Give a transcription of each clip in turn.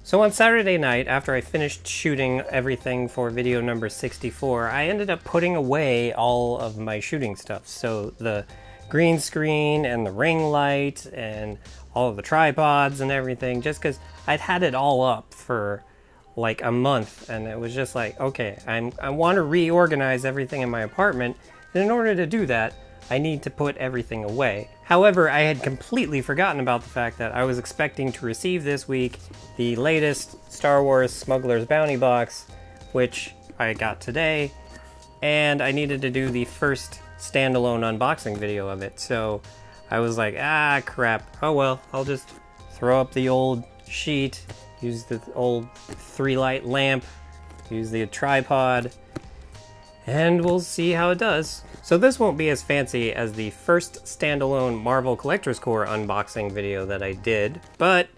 So on Saturday night, after I finished shooting everything for video number 64, I ended up putting away all of my shooting stuff. So the green screen and the ring light and all of the tripods and everything, just because I'd had it all up for like a month, and it was just like, okay, I want to reorganize everything in my apartment, and in order to do that, I need to put everything away. However, I had completely forgotten about the fact that I was expecting to receive this week the latest Star Wars Smuggler's Bounty box, which I got today, and I needed to do the first standalone unboxing video of it. So I was like, ah, crap. Oh well, I'll just throw up the old sheet, use the old 3-light lamp, use the tripod, and we'll see how it does. So this won't be as fancy as the first standalone Marvel Collector's Corps unboxing video that I did, but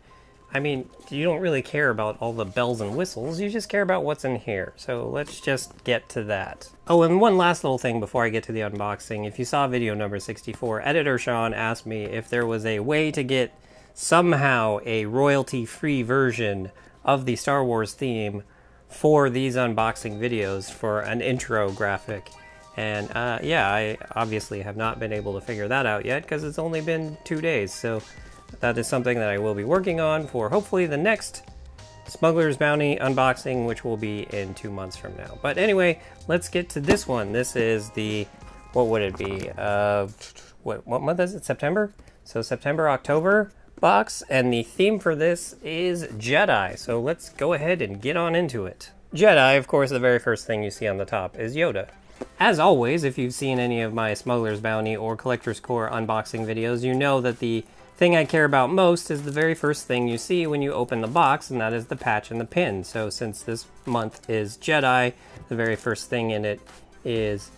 I mean, you don't really care about all the bells and whistles, you just care about what's in here. So let's just get to that. Oh, and one last little thing before I get to the unboxing. If you saw video number 64, Editor Sean asked me if there was a way to get somehow a royalty-free version of the Star Wars theme for these unboxing videos for an intro graphic. And yeah, I obviously have not been able to figure that out yet because it's only been 2 days. So that is something that I will be working on for hopefully the next Smuggler's Bounty unboxing, which will be in 2 months from now. But anyway, let's get to this one. This is the, what would it be? What month is it? September? So September, October box, and the theme for this is Jedi. So let's go ahead and get on into it. Jedi, of course, the very first thing you see on the top is Yoda. As always, if you've seen any of my Smuggler's Bounty or Collector's Corps unboxing videos, you know that the thing I care about most is the very first thing you see when you open the box, and that is the patch and the pin. So since this month is Jedi, the very first thing in it is,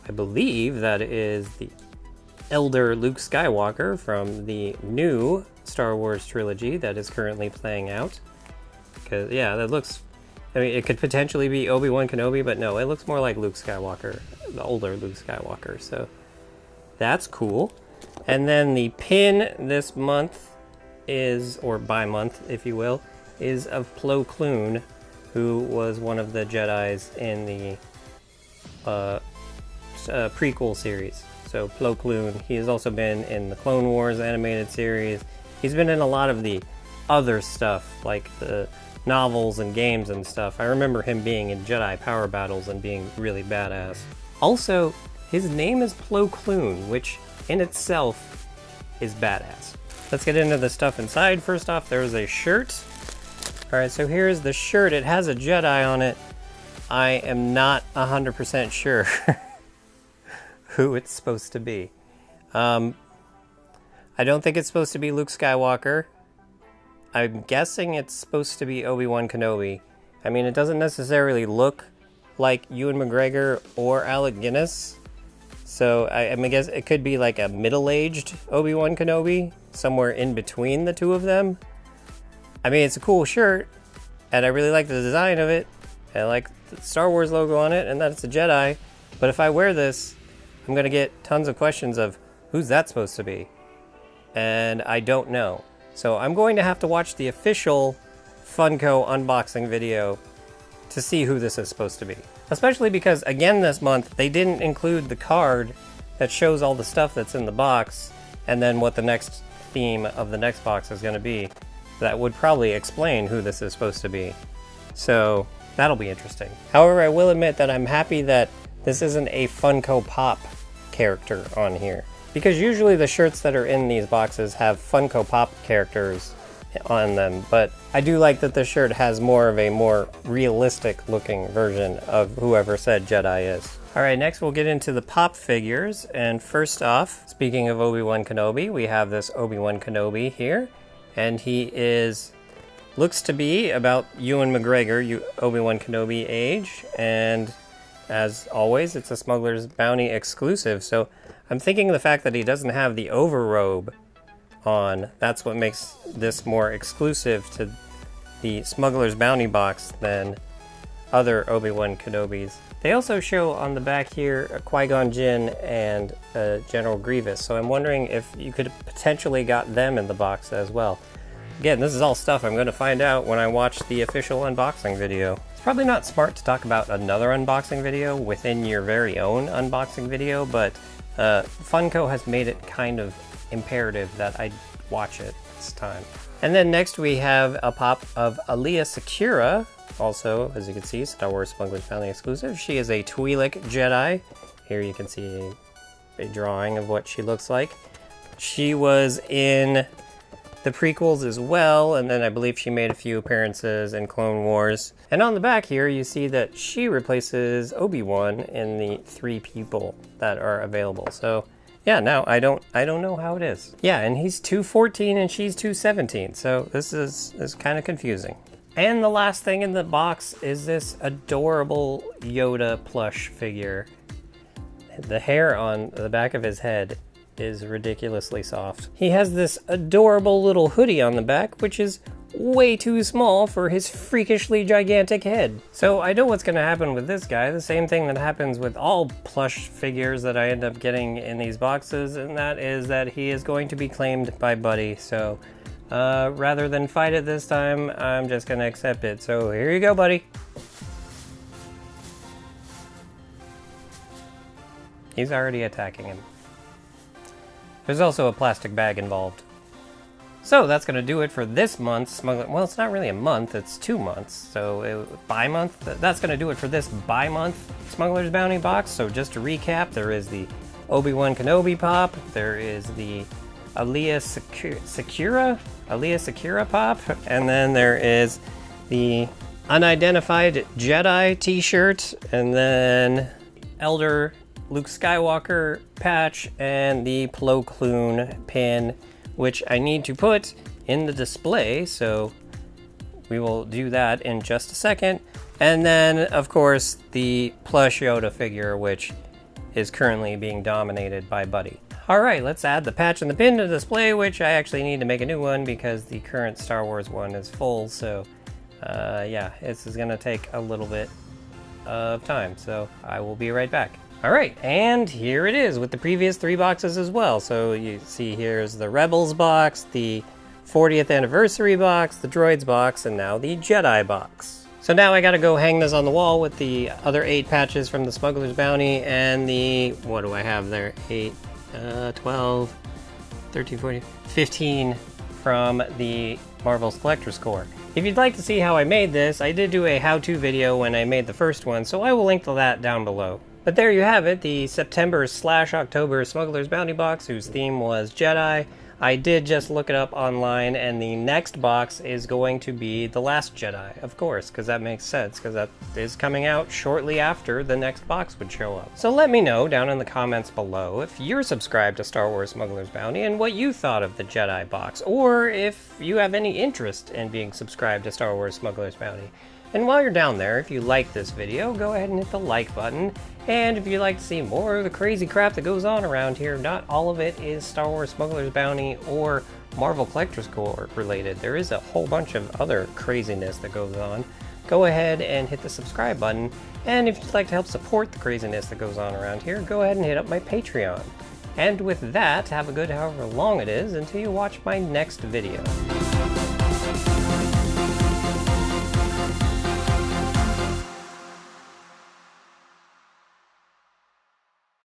I believe that is the Elder Luke Skywalker from the new Star Wars trilogy that is currently playing out. Because, yeah, that looks, I mean, it could potentially be Obi-Wan Kenobi, but no, it looks more like Luke Skywalker, the older Luke Skywalker, so that's cool. And then the pin this month is, or by month, if you will, is of Plo Koon, who was one of the Jedis in the prequel series. So Plo Koon, he has also been in the Clone Wars animated series. He's been in a lot of the other stuff, like the novels and games and stuff. I remember him being in Jedi Power Battles and being really badass. Also, his name is Plo Koon, which in itself is badass. Let's get into the stuff inside. First off, there's a shirt. Alright, so here's the shirt. It has a Jedi on it. I am not 100% sure who it's supposed to be. I don't think it's supposed to be Luke Skywalker. I'm guessing it's supposed to be Obi-Wan Kenobi. I mean, it doesn't necessarily look like Ewan McGregor or Alec Guinness. So I guess it could be like a middle-aged Obi-Wan Kenobi, somewhere in between the two of them. I mean, it's a cool shirt, and I really like the design of it. I like the Star Wars logo on it, and that it's a Jedi. But if I wear this, I'm going to get tons of questions of, who's that supposed to be? And I don't know. So I'm going to have to watch the official Funko unboxing video to see who this is supposed to be. Especially because, again this month, they didn't include the card that shows all the stuff that's in the box, and then what the next theme of the next box is going to be. That would probably explain who this is supposed to be. So that'll be interesting. However, I will admit that I'm happy that this isn't a Funko Pop character on here. Because usually the shirts that are in these boxes have Funko Pop characters on them, but I do like that this shirt has more of a more realistic looking version of whoever said Jedi is. Alright, next we'll get into the pop figures, and first off, speaking of Obi-Wan Kenobi, we have this Obi-Wan Kenobi here, and he looks to be about Ewan McGregor, Obi-Wan Kenobi age, and as always, it's a Smuggler's Bounty exclusive, so I'm thinking the fact that he doesn't have the overrobe on, that's what makes this more exclusive to the Smuggler's Bounty box than other Obi-Wan Kenobis. They also show on the back here a Qui-Gon Jinn and General Grievous, so I'm wondering if you could potentially got them in the box as well. Again, this is all stuff I'm going to find out when I watch the official unboxing video. It's probably not smart to talk about another unboxing video within your very own unboxing video, but Funko has made it kind of imperative that I watch it this time. And then next we have a pop of Alia Secura, also, as you can see, Star Wars Smuggler's Bounty exclusive. She is a Twi'lek Jedi. Here you can see a drawing of what she looks like. She was in the prequels as well, and then I believe she made a few appearances in Clone Wars. And on the back here, you see that she replaces Obi-Wan in the 3 people that are available. So yeah, now I don't know how it is. Yeah, and he's 214 and she's 217, so this is kind of confusing. And the last thing in the box is this adorable Yoda plush figure. The hair on the back of his head is ridiculously soft. He has this adorable little hoodie on the back, which is way too small for his freakishly gigantic head. So I know what's going to happen with this guy, the same thing that happens with all plush figures that I end up getting in these boxes, and that is that he is going to be claimed by Buddy. So rather than fight it this time, I'm just going to accept it. So here you go, Buddy. He's already attacking him. There's also a plastic bag involved. So that's going to do it for this month's Smuggler. Well, it's not really a month, it's 2 months. So bi-month. That's going to do it for this bi-month Smuggler's Bounty box. So just to recap, there is the Obi-Wan Kenobi pop. There is the Alia Secura pop. And then there is the Unidentified Jedi t-shirt. And then Elder Luke Skywalker patch and the Plo Koon pin, which I need to put in the display, so we will do that in just a second. And then, of course, the plush Yoda figure, which is currently being dominated by Buddy. Alright, let's add the patch and the pin to the display, which I actually need to make a new one because the current Star Wars one is full, so yeah, this is gonna take a little bit of time, so I will be right back. Alright, and here it is with the previous 3 boxes as well. So you see here's the Rebels box, the 40th anniversary box, the Droids box, and now the Jedi box. So now I gotta go hang this on the wall with the other 8 patches from the Smuggler's Bounty and the, what do I have there? 8, 12, 13, 14, 15 from the Marvel's Collector's Corps. If you'd like to see how I made this, I did do a how-to video when I made the first one, so I will link to that down below. But there you have it, the September/October Smuggler's Bounty box, whose theme was Jedi. I did just look it up online, and the next box is going to be The Last Jedi, of course, because that makes sense, because that is coming out shortly after the next box would show up. So let me know down in the comments below if you're subscribed to Star Wars Smuggler's Bounty and what you thought of the Jedi box, or if you have any interest in being subscribed to Star Wars Smuggler's Bounty. And while you're down there, if you like this video, go ahead and hit the like button. And if you'd like to see more of the crazy crap that goes on around here, not all of it is Star Wars Smuggler's Bounty or Marvel Collector's Corps related. There is a whole bunch of other craziness that goes on. Go ahead and hit the subscribe button. And if you'd like to help support the craziness that goes on around here, go ahead and hit up my Patreon. And with that, have a good however long it is until you watch my next video.